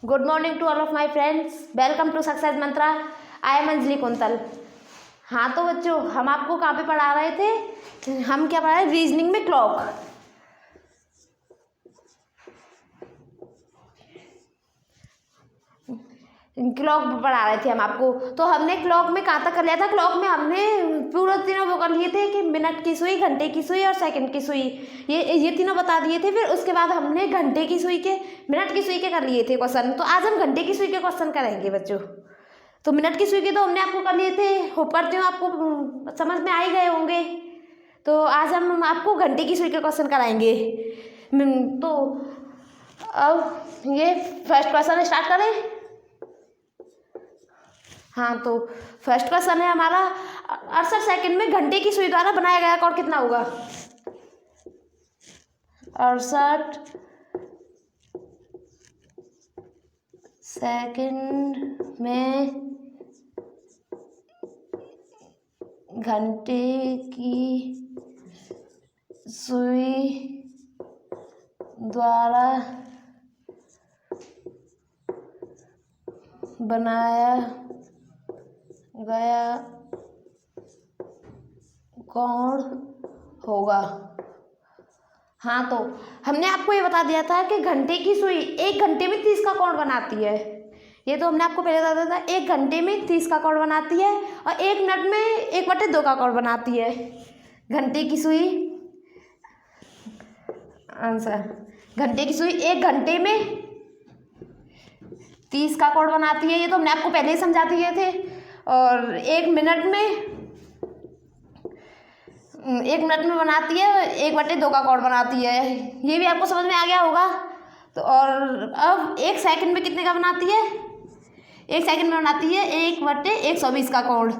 Good morning to all of my friends. Welcome to Success Mantra. I am Anjali quintal. हाँ तो बच्चों, हम आपको कहाँ पे पढ़ा रहे थे? हम क्या पढ़ा रहे? रीजनिंग में क्लॉक. क्लॉक पढ़ा रहे थे हम आपको. तो हमने क्लॉक में कहाँ तक कर लिया था? क्लॉक में हमने पूरे तीनों वो कर लिए थे कि मिनट की सुई, घंटे की सुई और सेकंड की सुई. ये तीनों बता दिए थे. फिर उसके बाद हमने घंटे की सुई के, मिनट की सुई के कर लिए थे क्वेश्चन. तो आज हम घंटे की सुई के क्वेश्चन करेंगे बच्चों. तो मिनट की सुई के तो हमने आपको कर लिए थे. होप करती हूँ आपको समझ में आ ही गए होंगे. तो आज हम आपको घंटे की सुई के क्वेश्चन कराएंगे. तो अब ये फर्स्ट क्वेश्चन स्टार्ट करें. हाँ तो फर्स्ट क्वेश्चन है हमारा, 68 सेकंड में घंटे की सुई द्वारा बनाया गया कोण कितना होगा? 68 सेकंड में घंटे की सुई द्वारा बनाया गया कोण होगा? हाँ तो हमने आपको ये बता दिया था कि घंटे की सुई 1 घंटे में 30 का कोण बनाती है. ये तो हमने आपको पहले बता दिया था. 1 घंटे में 30 का कोण बनाती है और 1 मिनट में 1/2 का कोण बनाती है. घंटे की सुई आंसर, घंटे की सुई 1 घंटे में 30 का कोण बनाती है. ये तो हमने आपको पहले ही समझा दिए थे. और 1 मिनट में बनाती है, 1/2 का कोण बनाती है. ये भी आपको समझ में आ गया होगा. तो और अब 1 सेकंड में कितने का बनाती है? 1 सेकंड में बनाती है 1/120 का कोण.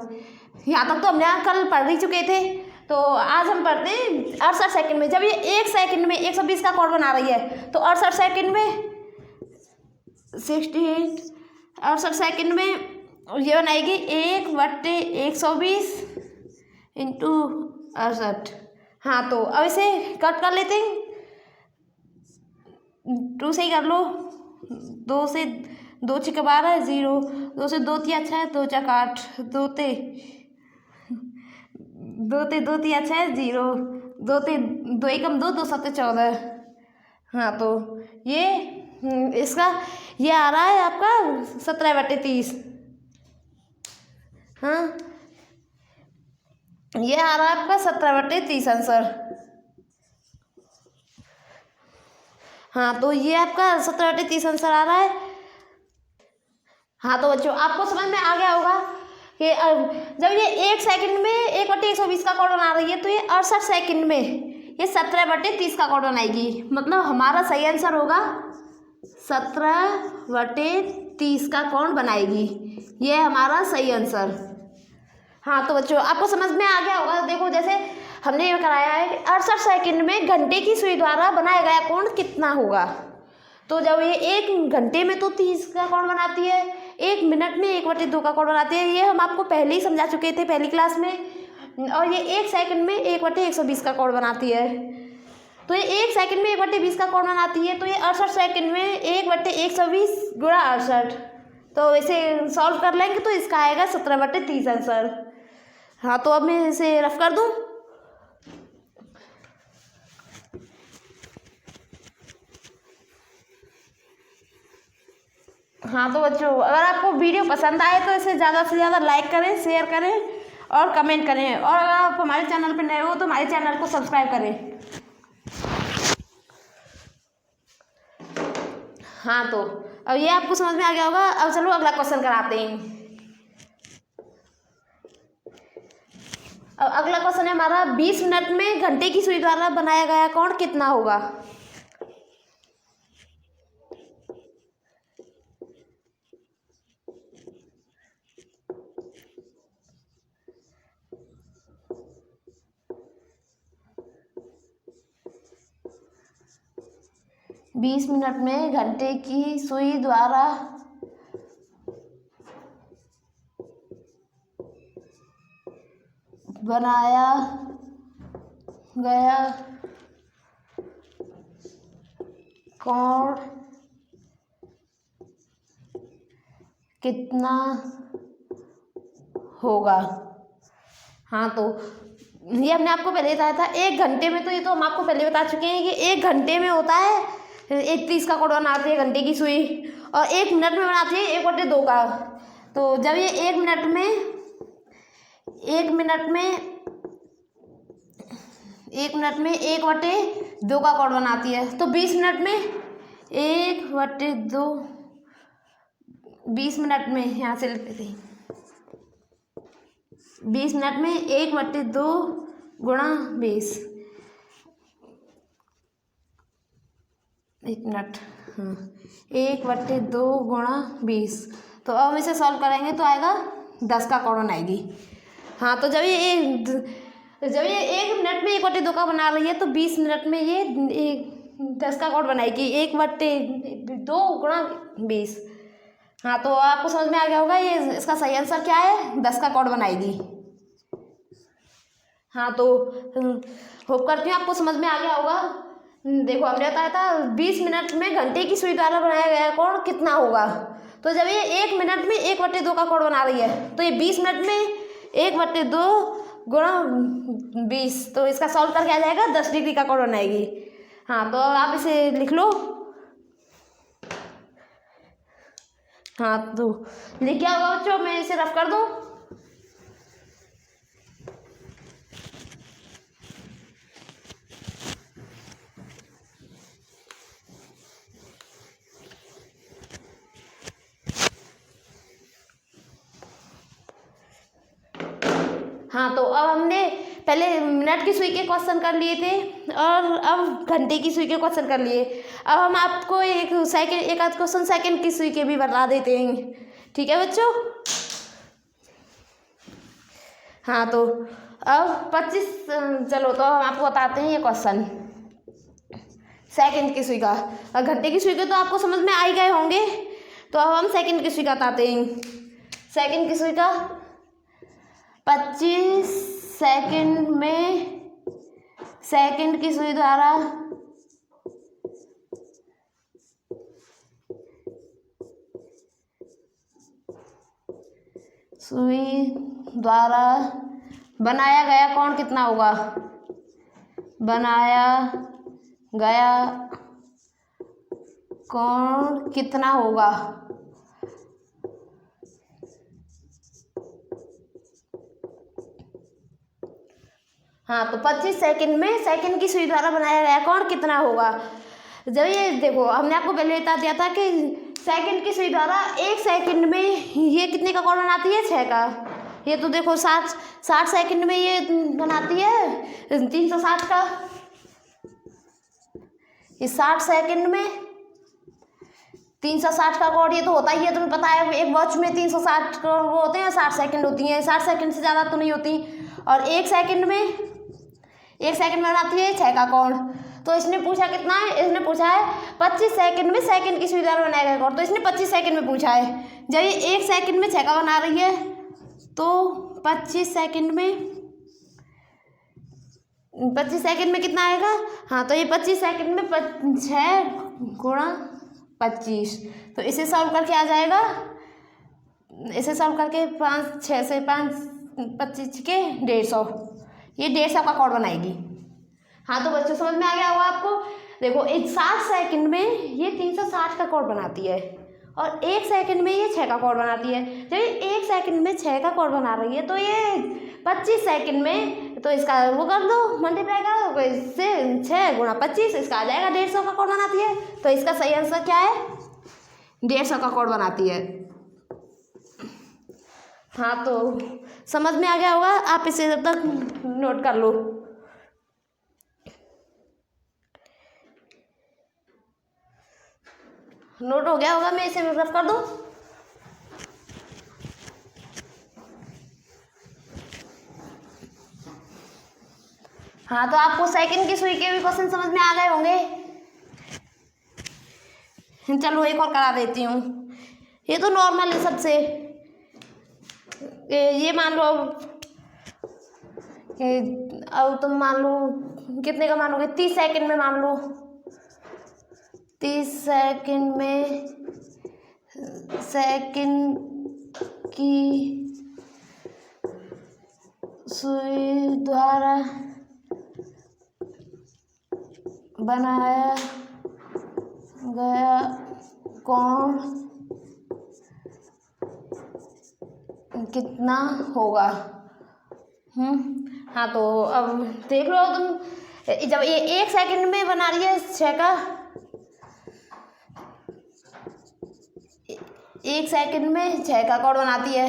यहाँ तक तो हमने कल पढ़ ही चुके थे. तो आज हम पढ़ते हैं 68 सेकंड में. जब ये 1 सेकंड में 120 का कोण बना रही है तो 68 सेकंड में 68 सेकंड में ये बनाएगी 1/120 इंटू 68. हाँ तो अब इसे कट कर लेते हैं. 2 से ही कर लो. 2 से 2 × 12 0. 2 से 2 3 अच्छा है, 2 × 8, 2 ते 2 3 अच्छा है 0. 2 ते 2 × 2 2 7 14. हाँ तो ये इसका ये आ रहा है आपका 17/30. हाँ ये आ रहा है आपका 17/30 आंसर. हाँ तो ये आपका 17/30 आंसर आ रहा है. हाँ तो बच्चों आपको समझ में आ गया होगा कि जब ये 1 सेकंड में 1/120 का कोण बना रही है तो ये 68 सेकंड में ये 17/30 का कोण बनाएगी. मतलब हमारा सही आंसर होगा 17/30 का कोण बनाएगी. ये हमारा सही आंसर. हाँ तो बच्चों आपको समझ में आ गया होगा. देखो जैसे हमने ये कराया है कि 68 सेकंड में घंटे की सुई द्वारा बनाया गया कोण कितना होगा. तो जब ये 1 घंटे में तो 30 का कोण बनाती है, 1 मिनट में 1/2 का कोण बनाती है. ये हम आपको पहले ही समझा चुके थे पहली क्लास में. और ये 1 सेकंड में 1/120 का कोण बनाती है. तो ये 1 सेकंड में 1/20 का कोण बनाती है. तो ये 68 सेकंड में 1/120 गुणा 68. तो इसे सॉल्व कर लेंगे तो इसका आएगा 17/30 आंसर. हाँ तो अब मैं इसे रफ कर दूँ. हाँ तो बच्चों अगर आपको वीडियो पसंद आए तो इसे ज़्यादा से ज़्यादा लाइक करें, शेयर करें और कमेंट करें. और अगर आप हमारे चैनल पर नए हो तो हमारे चैनल को सब्सक्राइब करें. हाँ तो अब ये आपको समझ में आ गया होगा. अब चलो अगला क्वेश्चन कराते हैं. अब अगला क्वेश्चन है हमारा, 20 मिनट में घंटे की सुई द्वारा बनाया गया कोण कितना होगा? बीस मिनट में घंटे की सुई द्वारा बनाया गया कोण कितना होगा। हाँ तो ये हमने आपको पहले बताया था 1 घंटे में, तो ये तो हम आपको पहले बता चुके हैं कि 1 घंटे में होता है 1:30 का कोण बनाती है घंटे की सुई, और 1 मिनट में बनाती है 1/2 का। तो जब ये 1 मिनट में 1/2 का कोण बनाती है, तो 20 मिनट में 1/2, 20 मिनट में यहाँ से लिखते थे 20 मिनट में 1/2 गुणा 20, 1 मिनट, हाँ 1/2 गुणा 20। तो अब हम इसे सॉल्व करेंगे तो आएगा 10 का कोण आएगी। हाँ तो जब ये 1 मिनट में 1/2 का बना रही है, तो 20 मिनट में ये 10 का कोण बनाएगी 1/2 गुणा 20। हाँ तो आपको समझ में आ गया होगा ये इसका सही आंसर क्या है, 10 का कोण बनाएगी। हाँ तो होप करती हूँ आपको समझ में आ गया होगा। देखो हमने बताया था 20 मिनट में घंटे की सुई द्वारा बनाया गया कोण कितना होगा। तो जब ये 1 मिनट में 1/2 का कोण बना रही है, तो ये 20 मिनट में 1/2 गुणा 20, तो इसका सॉल्व करके आ जाएगा 10 डिग्री का कोण बनाएगी। हाँ तो आप इसे लिख लो। हाँ तो लिख क्या होगा बच्चों, मैं इसे रफ कर दूँ। हाँ तो अब हमने पहले मिनट की सुई के क्वेश्चन कर लिए थे, और अब घंटे की सुई के क्वेश्चन कर लिए। अब हम आपको एक आध क्वेश्चन सेकंड की सुई के भी बता देते हैं, ठीक है बच्चों। हाँ तो अब 25, चलो तो हम आपको बताते हैं ये क्वेश्चन सेकंड की सुई का। और घंटे की सुई के तो आपको समझ में आ ही गए होंगे, तो अब हम सेकंड की सुई का बताते हैं। सेकंड की सुई का 25 सेकंड में सेकंड की सुई द्वारा बनाया गया कोण कितना होगा। बनाया गया कोण कितना होगा। हाँ तो 25 सेकंड में सेकंड की सुई द्वारा बनाया गया कोण कितना होगा। जब ये देखो हमने आपको पहले बता दिया था कि सेकंड की सुई द्वारा 1 सेकंड में ये कितने का कोण बनाती है, 6 का। ये तो देखो 60 सेकंड में ये बनाती है 360 का। ये 60 सेकंड में 360 का कोण, ये तो होता ही है, तुम्हें पता है एक वॉच में 360 वो होते हैं, 60 सेकंड होती हैं, 60 सेकंड से ज़्यादा तो नहीं होती। और 1 सेकंड में बनाती है 6 का कोण। तो इसने पूछा कितना है, इसने पूछा है 25 सेकंड में सेकंड की सुई द्वारा बनाया गया कोण, तो इसने 25 सेकंड में पूछा है। जब ये 1 सेकंड में 6 का बना रही है, तो 25 सेकंड में कितना आएगा। हाँ तो ये 25 सेकंड में 6 गुणा 25, तो इसे सॉल्व करके आ जाएगा। इसे सॉल्व करके 6 से 5 25 के 150, ये 150 का कोण बनाएगी। हाँ तो बच्चों समझ में आ गया होगा आपको। देखो 60 सेकंड में ये 360 का कोण बनाती है, और 1 सेकंड में ये 6 का कोण बनाती है। जब ये 1 सेकंड में 6 का कोण बना रही है, तो ये 25 सेकंड में, तो इसका वो कर दो मल्टीप्लाई करो इससे, 6 गुणा 25, इसका आ जाएगा 150 का कोण बनाती है। तो इसका सही आंसर क्या है, 150 का कोण बनाती है। हाँ तो समझ में आ गया होगा, आप इसे जब तक नोट कर लो। नोट हो गया होगा, मैं इसे रफ कर दूं। हाँ तो आपको सेकंड की सुई के भी क्वेश्चन समझ में आ गए होंगे। चलो एक और करा देती हूँ। ये तो नॉर्मल है सबसे। ये मान लो अब तुम मान लो कितने का मानोगे, 30 सेकंड में मान लो। 30 सेकंड में सेकंड की सुई द्वारा बनाया गया कोण कितना होगा। हाँ तो अब देख लो तुम, जब ये 1 सेकंड में बना रही है 6 का, 1 सेकंड में 6 का कोण बनाती है,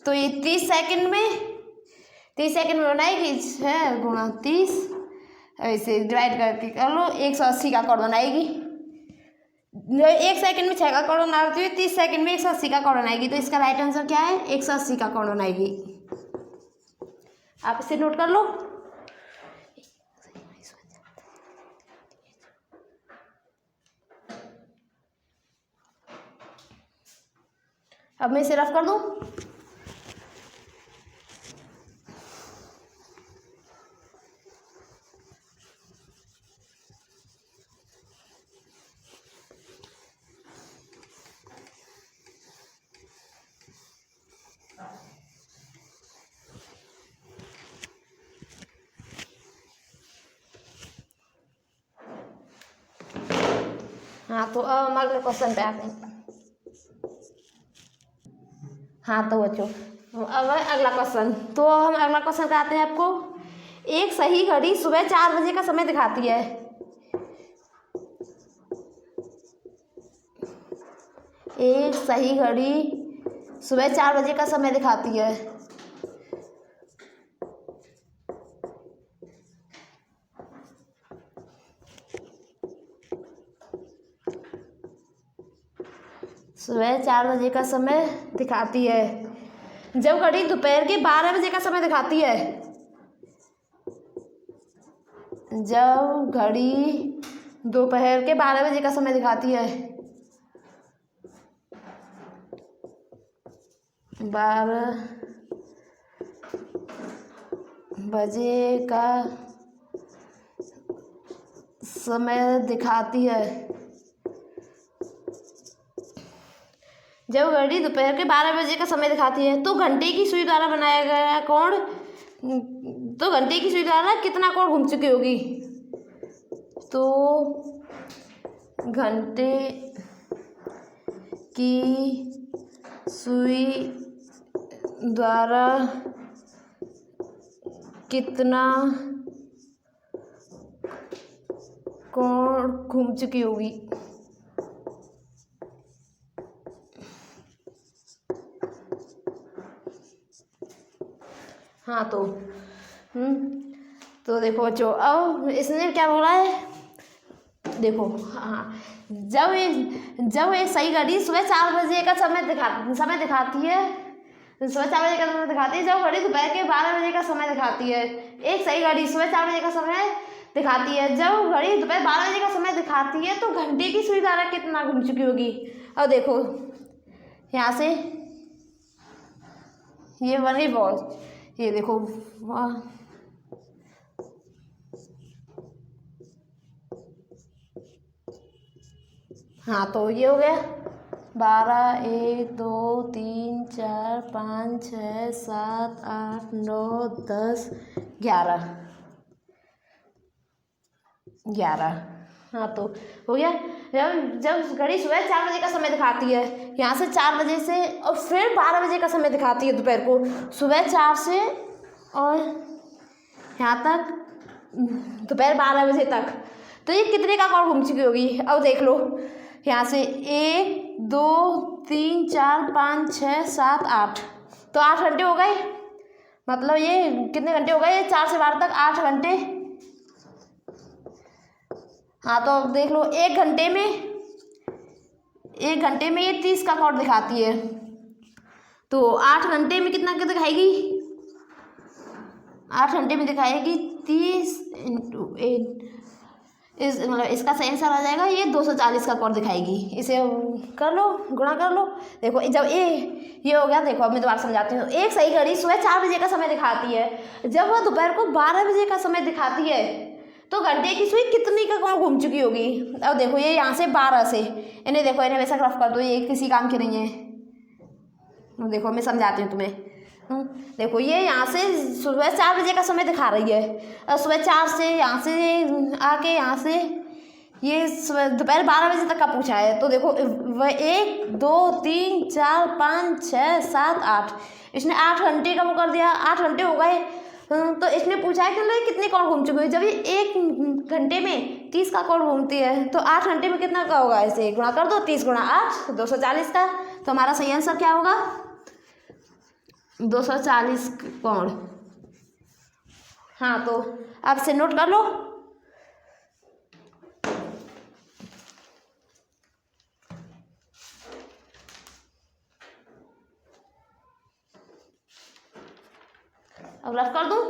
तो ये 30 सेकंड में बनाएगी 6 गुणा 30, ऐसे डिवाइड करके कर लो 180 का कोण बनाएगी। 1 सेकंड में 6 का कोण बनाती है, 30 सेकंड में 180 का कोण बनाएगी। तो इसका राइट आंसर क्या है? 180 का कोण बनाएगी। आप इसे नोट कर लो। अब मैं इसे रफ कर दूं। हाँ तो अब हम अगले क्वेश्चन पे आते हैं। हाँ तो बच्चों अब अगला क्वेश्चन, तो हम अगला क्वेश्चन कराते हैं आपको। एक सही घड़ी सुबह 4 बजे का समय दिखाती है। एक सही घड़ी सुबह 4 बजे का समय दिखाती है। सुबह 4 बजे का समय दिखाती है। जब घड़ी दोपहर के 12 बजे का समय दिखाती है। जब घड़ी दोपहर के 12 बजे का समय दिखाती है। 12 बजे का समय दिखाती है। जब घड़ी दोपहर के 12 बजे का समय दिखाती है तो घंटे की सुई द्वारा बनाया गया कोण, तो घंटे की सुई द्वारा कितना कोण घूम चुकी होगी। तो घंटे की सुई द्वारा कितना कोण घूम चुकी होगी। हाँ तो देखो बच्चों, अब इसने क्या बोला है, देखो। हाँ, जब ये सही घड़ी सुबह 4 बजे का समय दिखाती है, सुबह 4 बजे का समय दिखाती है। जब घड़ी दोपहर के 12 बजे का समय दिखाती है। एक सही घड़ी सुबह 4 बजे का समय दिखाती है। जब घड़ी दोपहर 12 बजे का समय दिखाती है तो घंटे की सुई द्वारा कितना घूम चुकी होगी। अब देखो यहाँ से ये बनी बॉल, ये देखो वाह, हाँ तो ये हो गया 12, 1, 2, 3, 4, 5, 6, 7, 8, 9, 10, 11। हाँ तो हो गया। जब घड़ी सुबह 4 बजे का समय दिखाती है, यहाँ से 4 बजे से और फिर 12 बजे का समय दिखाती है दोपहर को, सुबह 4 से और यहाँ तक दोपहर 12 बजे तक, तो ये कितने का कोण घूम चुकी होगी। अब देख लो यहाँ से 1, 2, 3, 4, 5, 6, 7, 8, तो 8 घंटे हो गए। मतलब ये कितने घंटे हो गए, 4 से 12 तक 8 घंटे। हाँ तो अब देख लो एक घंटे में ये 30 का कोण दिखाती है। तो 8 घंटे में कितना क्या दिखाएगी, 8 घंटे में दिखाएगी 30 × 8, मतलब इसका सही आंसर आ जाएगा ये 240 का कोण दिखाएगी। इसे कर लो, गुणा कर लो। देखो जब ये हो गया, देखो अब मैं दोबारा समझाती हूँ। एक सही घड़ी सुबह 4 बजे का समय दिखाती है। जब वह दोपहर को 12 बजे का समय दिखाती है तो घंटे की सुई कितनी का कोण घूम चुकी होगी। अब देखो ये यहाँ से 12 से, इन्हें देखो, इन्हें वैसा रफ कर दो, ये किसी काम की नहीं है, देखो मैं समझाती हूँ तुम्हें। देखो ये यहाँ से सुबह 4 बजे का समय दिखा रही है, और सुबह 4 से यहाँ से आके यहाँ से ये सुबह दोपहर 12 बजे तक का पूछा है। तो देखो वह 1 2 3 4 5 6 7 8, इसने 8 घंटे का वो कर दिया, 8 घंटे हो गए। तो इसने पूछा है कि मतलब कितने कौड़ घूम चुके हैं। जब ये 1 घंटे में 30 का कौड़ घूमती है तो 8 घंटे में कितना का होगा, ऐसे गुणा कर दो, 30 गुणा 8 240 का। तो हमारा सही आंसर क्या होगा, 240 कौड़। हाँ तो आप इसे नोट कर लो। अब रफ कर दूं।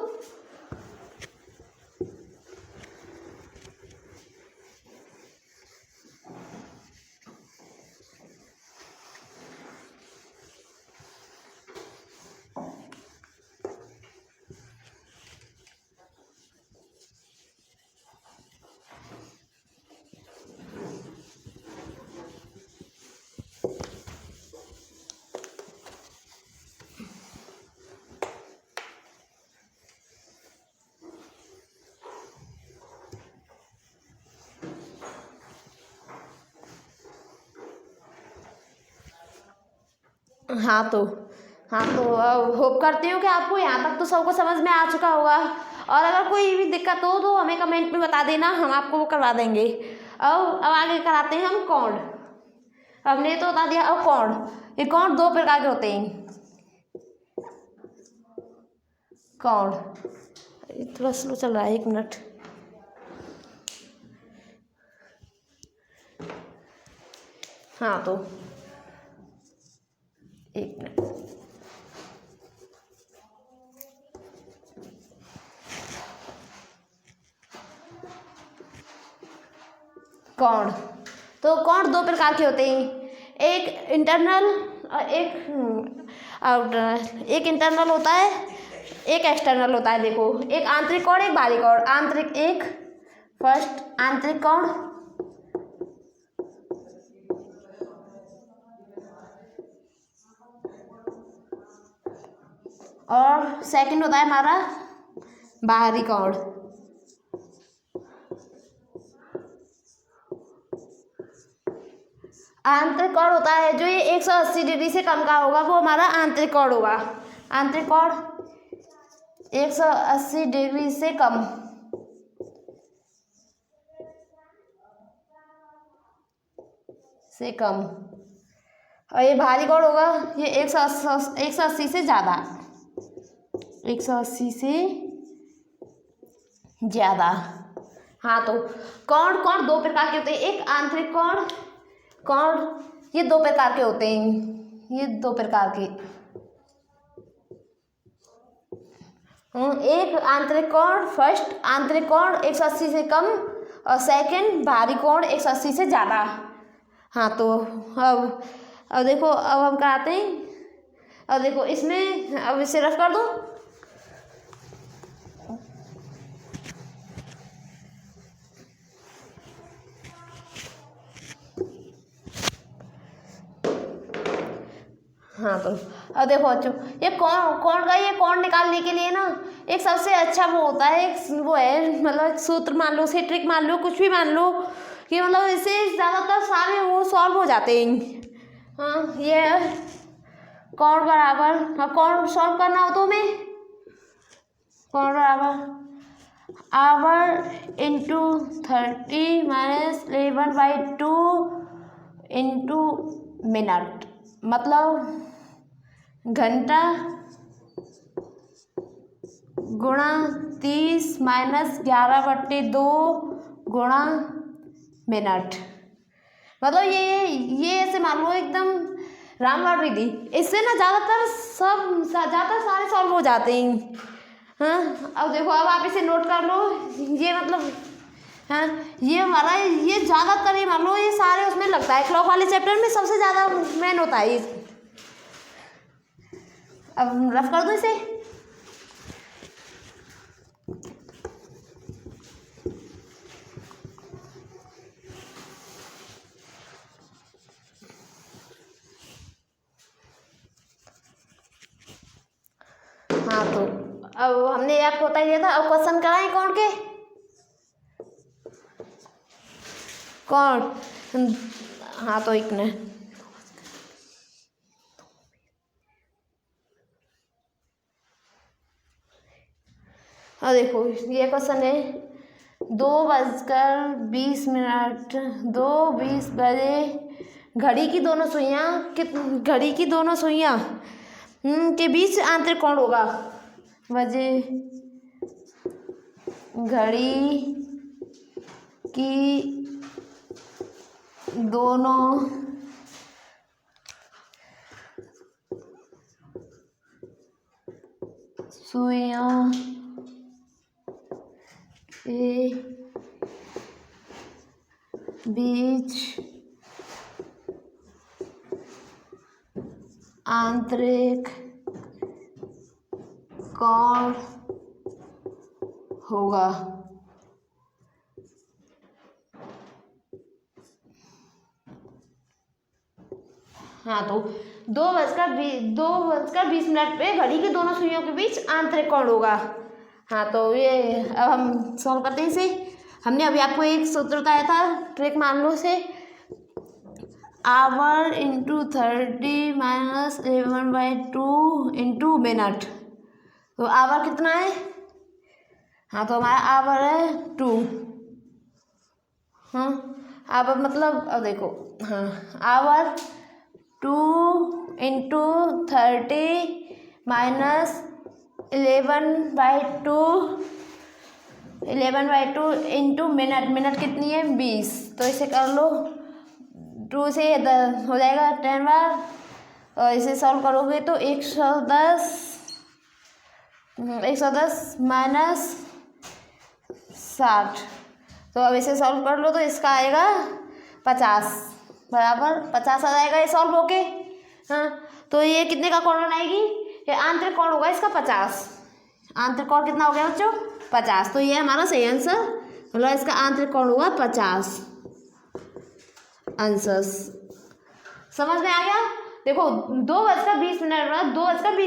हाँ तो होप करती हूँ कि आपको यहाँ तक तो सबको समझ में आ चुका होगा। और अगर कोई भी दिक्कत हो तो हमें कमेंट में बता देना, हम आपको वो करवा देंगे। अब आगे कराते हैं हम कौड़। हमने तो बता दिया। अब कौड़, ये कौड़ 2 प्रकार के होते हैं। कौड़ थोड़ा स्लो चल रहा है, 1 मिनट। हाँ तो 1 मिनट। कौड़, तो कौड़ 2 प्रकार के होते हैं, एक इंटरनल और एक आउटर। एक इंटरनल होता है, एक एक्सटर्नल होता है। देखो एक आंतरिक कौड़, एक बाहरी कौड़। आंतरिक एक, फर्स्ट आंतरिक कौड़, और सेकंड होता है हमारा बाहरी कौड़। आंतरिक कौड़ होता है जो ये 180 डिग्री से कम का होगा, वो हमारा आंतरिक कौड़ होगा। आंतरिक कौड़ 180 डिग्री से कम। और ये बाहरी कौड़ होगा, ये 180 से ज़्यादा, 180 से ज़्यादा। हाँ तो कौड़ 2 प्रकार के होते हैं। एक आंतरिक कौड़ ये 2 प्रकार के होते हैं, ये 2 प्रकार के। एक आंतरिक कौड़, फर्स्ट आंतरिक कौड़ 180 से कम, और सेकंड बाहरी कौड़ 180 से ज़्यादा। हाँ तो अब देखो, अब हम कराते हैं। अब देखो इसमें, अब इसे रफ कर दो। हाँ तो अब देखो बच्चों, ये कौन निकालने के लिए ना एक सबसे अच्छा वो होता है, एक वो है, मतलब सूत्र मान लो, से ट्रिक मान लो, कुछ भी मान लो, कि मतलब इससे ज़्यादातर सारे वो सॉल्व हो जाते हैं। हाँ ये कौन बराबर, हाँ कौन सॉल्व करना हो तो हमें कौन बराबर आवर इंटू 30 - 11/2 इंटू मिनट, मतलब घंटा गुणा 30 - 11/2 गुणा मिनट। मतलब ये ऐसे मान लो एकदम रामबाण विधि, इससे ना ज़्यादातर सारे सॉल्व हो जाते हैं। हाँ अब देखो, अब आप इसे नोट कर लो। ये मतलब हाँ ये हमारा, ये ज़्यादातर ही मान लो ये सारे उसमें लगता है, क्लॉक वाले चैप्टर में सबसे ज़्यादा मेन होता है। अब रफ कर दो इसे। हाँ तो अब हमने ये आपको बता दिया था। अब क्वेश्चन कराएं कौन के, कौन, हाँ तो एक ने, हाँ देखो ये क्वेश्चन है 2:20, 2:20 बजे घड़ी की दोनों सुइयां के बीच आंतरिक कोण होगा। बजे घड़ी की दोनों सुइयां के बीच आंतरिक कोण होगा। हाँ तो 2:20 पे घड़ी के दोनों सुइयों के बीच आंतरिक कोण होगा। हाँ तो ये अब हम सॉल्व करते हैं इसे। हमने अभी आपको एक सूत्र बताया था ट्रिक मान लो से, our into 30 minus 11/2 into minute. तो आवर कितना है, हाँ तो हमारा आवर है 2। हाँ आवर मतलब अब देखो, हाँ hour 2 into 30 minus 11/2 into minute कितनी है 20। तो इसे कर लो, 2 से हो जाएगा 10 बार, और इसे सॉल्व करोगे तो 110 माइनस 60। तो अब इसे सॉल्व कर लो तो इसका आएगा 50 बराबर 50 आ जाएगा ये सॉल्व होके। हाँ तो ये कितने का कोण बनाएगी, ये आंतरिक कोण होगा इसका 50। आंतरिक कोण कितना हो गया बच्चों 50। तो ये हमारा सही आंसर, मतलब इसका आंतरिक कोण होगा 50। आंसर समझ में आ गया। देखो 2:20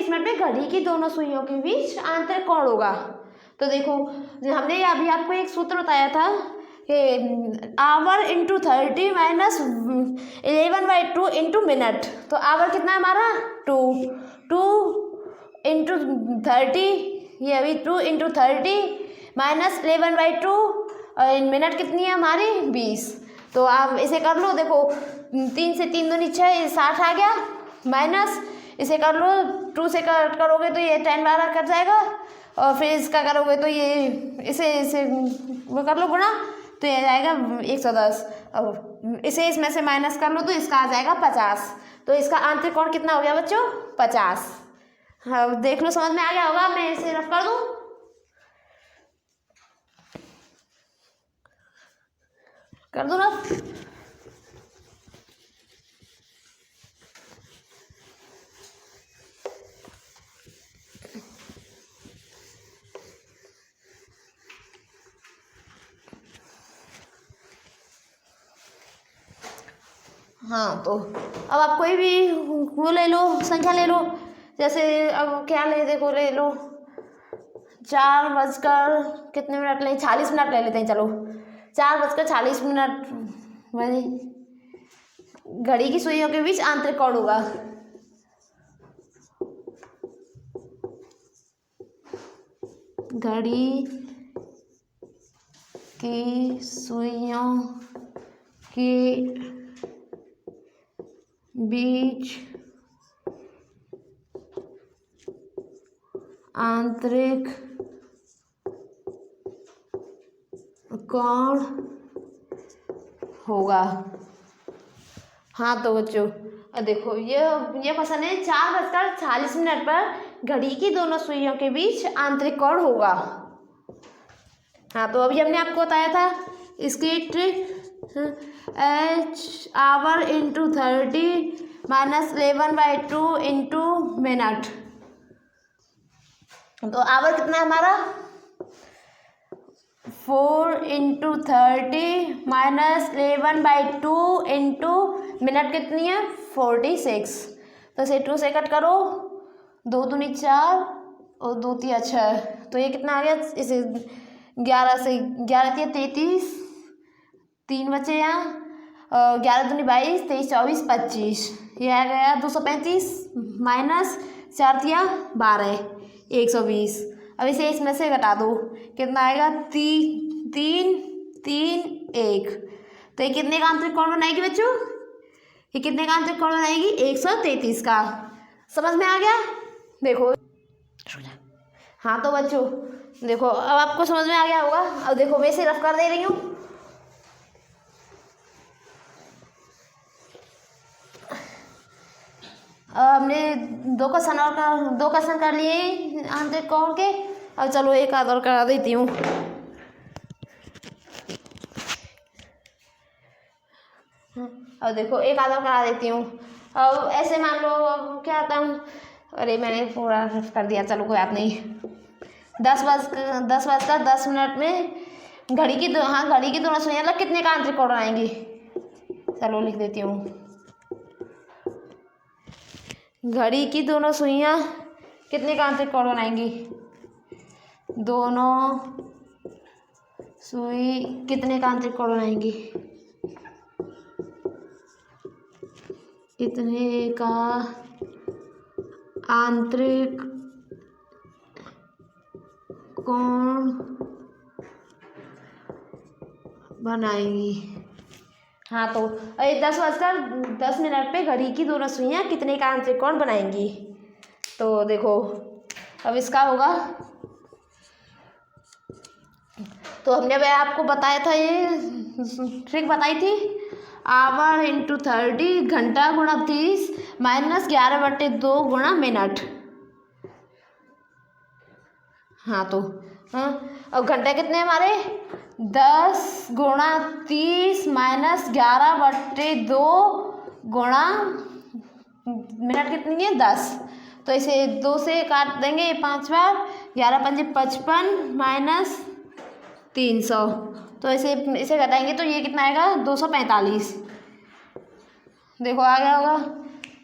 में घड़ी की दोनों सुइयों के बीच आंतरिक कोण होगा। तो देखो हमने अभी आपको एक सूत्र बताया था कि our into 30 minus 11/2 into minute. तो आवर कितना है हमारा 2 इंटू 30, ये अभी 2 इंटू 30 माइनस 11/2, और मिनट कितनी है हमारी 20। तो आप इसे कर लो, देखो 3 से 3 दूनी 6, 60 आ गया, माइनस इसे कर लो 2 से करोगे तो ये 10 बार कट जाएगा, और फिर इसका करोगे तो ये इसे वो कर लो गुणा, तो ये जाएगा 110, और इसे इसमें से माइनस कर लो तो इसका आ जाएगा 50। तो इसका आंतरिक कोण कितना हो गया बच्चों 50। हाँ देख लो समझ में आ गया होगा। मैं इसे रफ कर दूं, कर दो रफ। हाँ तो अब आप कोई भी वो ले लो, संख्या ले लो, जैसे अब क्या ले, देखो ले लो 4 कितने मिनट ले, 40 मिनट ले लेते हैं। चलो 4:40 बजे घड़ी की सुइयों के बीच आंतरिक कोण होगा। घड़ी की सुइयों के बीच आंतरिक कोण होगा। हाँ तो बच्चों देखो ये क्वेश्चन है 4:40 पर घड़ी की दोनों सुइयों के बीच आंतरिक कोण होगा। हाँ तो अभी हमने आपको बताया था इसकी trick, our into 30 minus 11/2 into minute. तो आवर कितना है हमारा 4 इंटू 30 माइनस 11/2 इंटू मिनट कितनी है 46। तो इसे 2 से कट करो, 2 दूनी 4, और 2 तिया 6, तो ये कितना आ गया इसे 11 से 11 तिया 33, 3 बचे यहाँ, और 11 दूनी 22, 23 24 25, ये आ गया 235 माइनस 4 तिया 12, 120। अब इसे इसमें से घटा दो, कितना आएगा 3 3 3 1। तो ये कितने का आंतरिक कोण बनाएगी बच्चों? ये कितने का आंतरिक कोण बनाएगी? 133 का। समझ में आ गया? देखो, हाँ तो बच्चों देखो अब आपको समझ में आ गया होगा। अब देखो मैं इसे रफ कर दे रही हूँ। हमने 2 क्वेश्चन कर लिए आंतरिक कोण के। अब चलो एक आध और करा देती हूँ। अब देखो एक आध और करा देती हूँ। अब ऐसे मान लो, अब क्या आता हूँ, अरे मैंने पूरा रफ कर दिया, चलो कोई बात नहीं। 10:10 में घड़ी की दोनों सुइयां मतलब कितने का आंतरिक कोण आएंगी? चलो लिख देती हूँ। घड़ी की दोनों सुइयां कितने का आंतरिक कोण बनाएंगी? दोनों सुई कितने का आंतरिक कोण बनाएंगी? कितने का आंतरिक कोण बनाएंगी? हाँ तो 10:10 पे घड़ी की दोनों सुइयां कितने का आंतरिक कोण बनाएंगी? तो देखो अब इसका होगा, तो हमने भाई आपको बताया था, ये ट्रिक बताई थी, आवर इंटू 30 घंटा गुणा 30 माइनस 11/2 गुणा मिनट। हाँ तो अब घंटे कितने हमारे? 10 गुणा 30 माइनस 11/2 गुणा मिनट कितनी है? 10। तो इसे 2 से काट देंगे 5 बार, 11 पंजे 55 माइनस 300। तो इसे घटाएंगे तो ये कितना आएगा? 245। देखो आ गया होगा,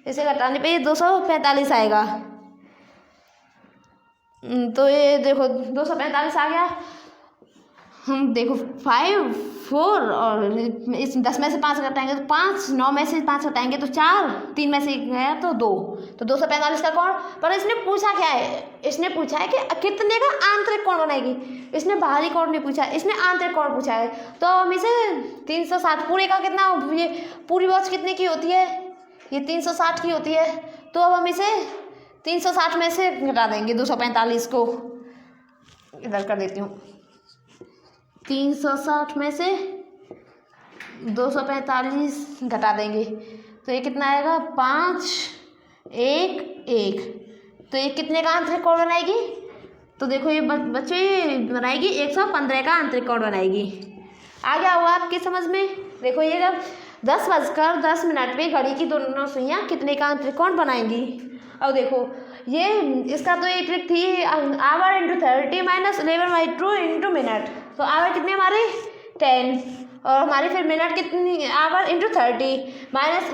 इसे घटाने पे ये 245 आएगा। तो ये देखो 245 आ गया। हम देखो 5 4 और इस 10 में से 5 घटाएंगे तो 5, 9 में से 5 घटाएंगे तो 4, 3 में से गया तो 2, तो 245 का कोण। पर इसने पूछा क्या है? इसने पूछा है कि कितने का आंतरिक कोण बनाएगी। इसने बाहरी कोण नहीं पूछा, इसने आंतरिक कोण पूछा है। तो हम इसे 360 पूरे का कितना, ये पूरी वॉच कितने की होती है? ये 360 की होती है। तो अब हम इसे 360 में से घटा देंगे 245 को, इधर कर देती हूँ। 360 में से 245 घटा देंगे तो ये कितना आएगा? 5 1 1। तो ये कितने का आंतरिक कोण बनाएगी? तो देखो ये बच्चों ये बनाएगी 115 का आंतरिक कोण बनाएगी। आ गया होगा आपकी समझ में? देखो ये जब 10:10 पे घड़ी की दोनों सुइयां कितने का आंतरिक कोण बनाएंगी। अब देखो ये इसका तो ये ट्रिक थी, our into 30 minus 11/2 into minute. तो आवर कितने हमारे? 10, और हमारी फिर मिनट कितनी? Our into 30 minus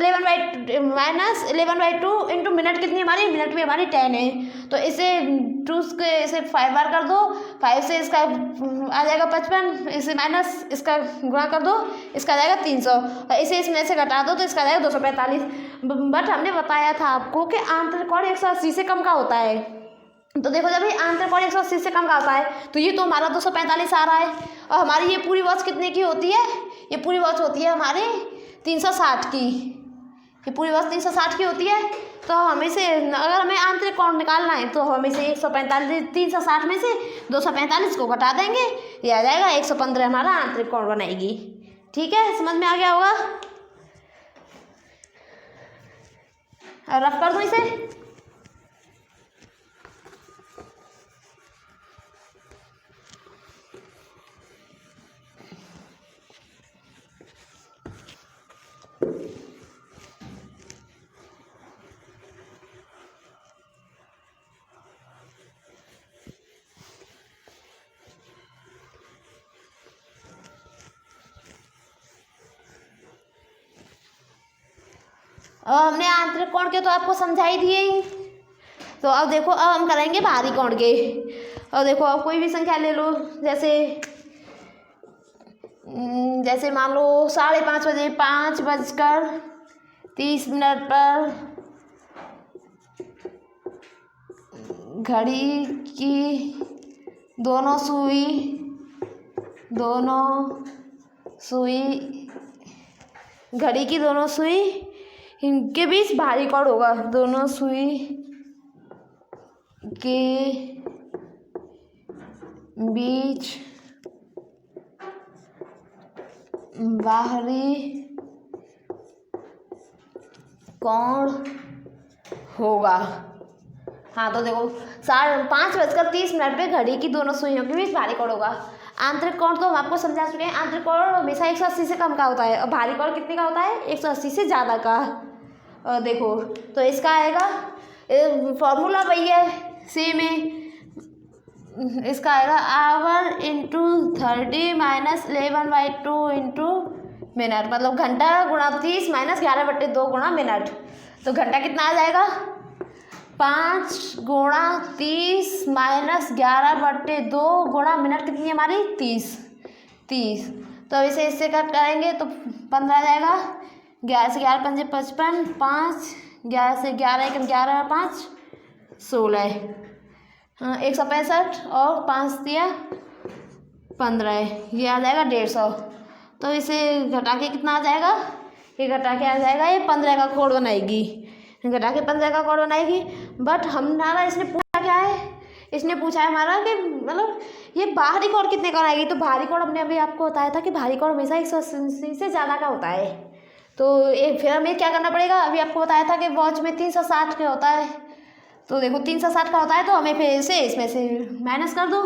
11/2 into minute कितनी हमारी? मिनट भी हमारी 10 है। तो इसे 2 के इसे 5 बार कर दो, 5 से इसका आ जाएगा 55, इसे माइनस इसका गुणा कर दो, इसका आ जाएगा 300, और इसे इसमें से घटा दो तो इसका आ जाएगा 245। बट हमने बताया था आपको कि आंतरिक कोण 180 से कम का होता है। तो देखो जब ये आंतरिक कोण 180 से कम का होता है तो ये तो हमारा 245 आ रहा है, और हमारी ये पूरी वॉच कितने की होती है? ये पूरी वॉच होती है हमारे 360 की। ये पूरी वॉच 360 की होती है। तो हमें से अगर हमें आंतरिक कोण निकालना है तो हमें से 145 360 में से 245 को घटा देंगे, ये आ जाएगा 115 हमारा आंतरिक कोण बनाएगी। ठीक है, समझ में आ गया होगा? रफ कर दूँ इसे? हमने आंतरिक कोण के तो आपको समझा ही दिए ही। तो अब देखो, अब हम करेंगे बाहरी कोण के। और देखो अब कोई भी संख्या ले लो, जैसे मान लो 5:30 बजे, 5:30 पर घड़ी की दोनों सुई इनके बीच बाहरी कोण होगा। दोनों सुई के बीच बाहरी कोण होगा। हाँ तो देखो 5:30 पे घड़ी की दोनों सुइयों के बीच बाहरी कोण होगा। आंतरिक कोण तो हम आपको समझा चुके हैं। आंतरिक कोण हमेशा 180 से कम का होता है और बाहरी कोण कितने का होता है? 180 से ज़्यादा का। और देखो तो इसका आएगा, फॉर्मूला वही है, सेम है। इसका आएगा our into 30 minus 11/2 into minute, मतलब घंटा गुणा 30 माइनस 11/2 गुणा मिनट। तो घंटा कितना आ जाएगा? 5 गुणा 30 माइनस 11/2 गुणा मिनट कितनी है हमारी? 30। तो इसे इससे कट करेंगे तो 15 आ जाएगा। 11 से 11 पंजे 55, 5 11 से 11 1 11 5 16, 165 और 5 दिया 15, ये आ जाएगा 150। तो इसे घटा के कितना आ जाएगा? ये घटा के आ जाएगा, ये 15 का कोण बनाएगी। घटा के 15 का कोण बनाएगी। बट हमारा इसने पूछा क्या है? इसने पूछा है हमारा कि मतलब ये बाहरी कोण कितने का बनाएगी। तो बाहरी कोण हमने अभी आपको बताया था कि बाहरी कोण हमेशा 180 से ज़्यादा का होता है। तो फिर हमें क्या करना पड़ेगा? अभी आपको बताया था कि वॉच में 360 का होता है। तो देखो 360 का होता है, तो हमें फिर से इसमें से माइनस कर दो।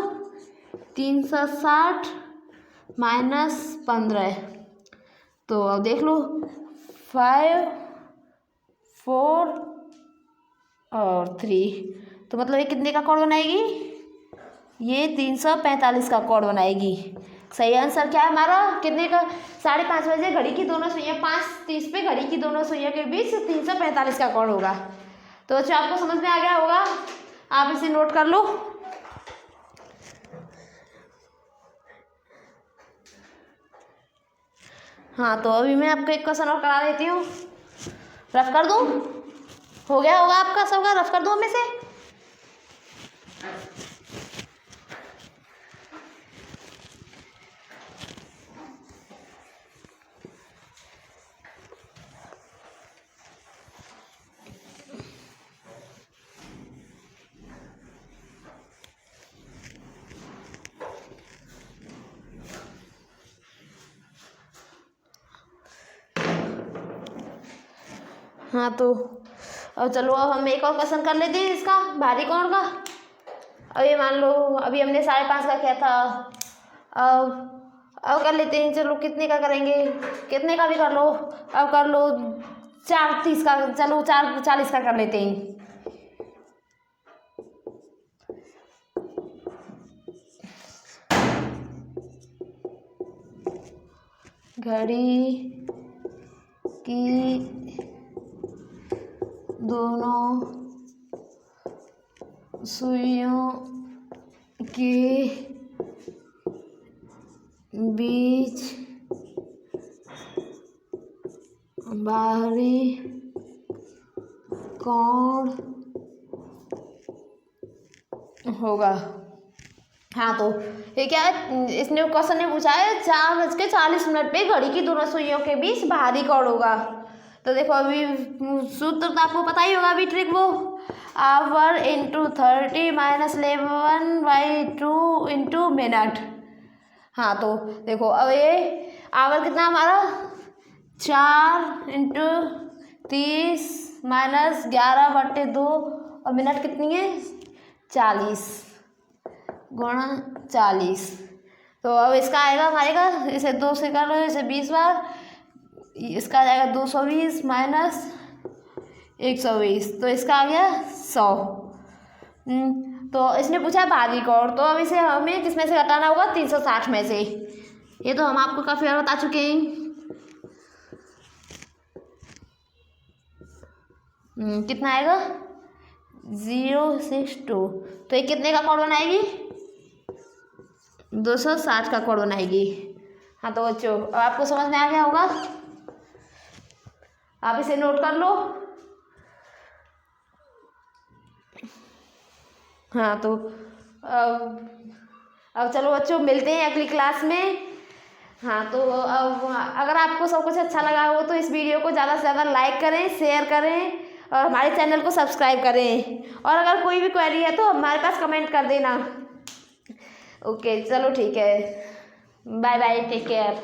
360 माइनस 15, तो अब देख लो 5 4 और 3, तो मतलब ये कितने का कोण बनाएगी? ये 345 का कोण बनाएगी। सही आंसर क्या है हमारा? कितने का? 5:30 बजे घड़ी की दोनों सुइयां, 5:30 पे घड़ी की दोनों सुइयों के बीच 345 का कोण होगा। तो अच्छा आपको समझ में आ गया होगा, आप इसे नोट कर लो। हाँ तो अभी मैं आपको एक क्वेश्चन और करा देती हूँ, रफ कर दूँ? हो गया होगा आपका सबका, रफ कर दूँ में से? हाँ तो अब चलो, अब हम एक और क्वेश्चन कर लेते हैं इसका, बाहरी कोण का। अभी मान लो अभी हमने 5:30 का किया था, अब कर लेते हैं। चलो कितने का करेंगे? कितने का भी कर लो, अब कर लो 4:30 का। चलो 4:40 का कर लेते हैं। घड़ी की दोनों सुइयों के बीच बाहरी कोण होगा। हाँ तो ये क्या है? इसने क्वेश्चन ने पूछा है 4:40 पे घड़ी की दोनों सुइयों के बीच बाहरी कोण होगा। तो देखो अभी सूत्र तो आपको पता ही होगा, अभी ट्रिक वो our into 30 minus 11/2 into minute. हाँ तो देखो अब ये आवर कितना हमारा? 4 इंटू 30 माइनस 11/2 और मिनट कितनी है? 40 गुणा 40। तो अब इसका आएगा हमारे का, इसे 2 से कर लो, इसे 20 बार, इसका आ जाएगा 220 माइनस 120, तो इसका आ गया 100। तो इसने पूछा बाहरी कोण, तो अब इसे हमें किसमें से घटाना होगा? 360 में से। ये तो हम आपको काफ़ी बार बता चुके हैं। कितना आएगा? 062। तो ये कितने का कोड बनाएगी? 260 का कोड बनाएगी। हाँ तो बच्चों अब आपको समझ में आ गया होगा, आप इसे नोट कर लो। हाँ तो अब चलो बच्चों मिलते हैं अगली क्लास में। हाँ तो अब अगर आपको सब कुछ अच्छा लगा हो तो इस वीडियो को ज़्यादा से ज़्यादा लाइक करें, शेयर करें और हमारे चैनल को सब्सक्राइब करें। और अगर कोई भी क्वेरी है तो हमारे पास कमेंट कर देना। ओके चलो ठीक है, बाय बाय, टेक केयर।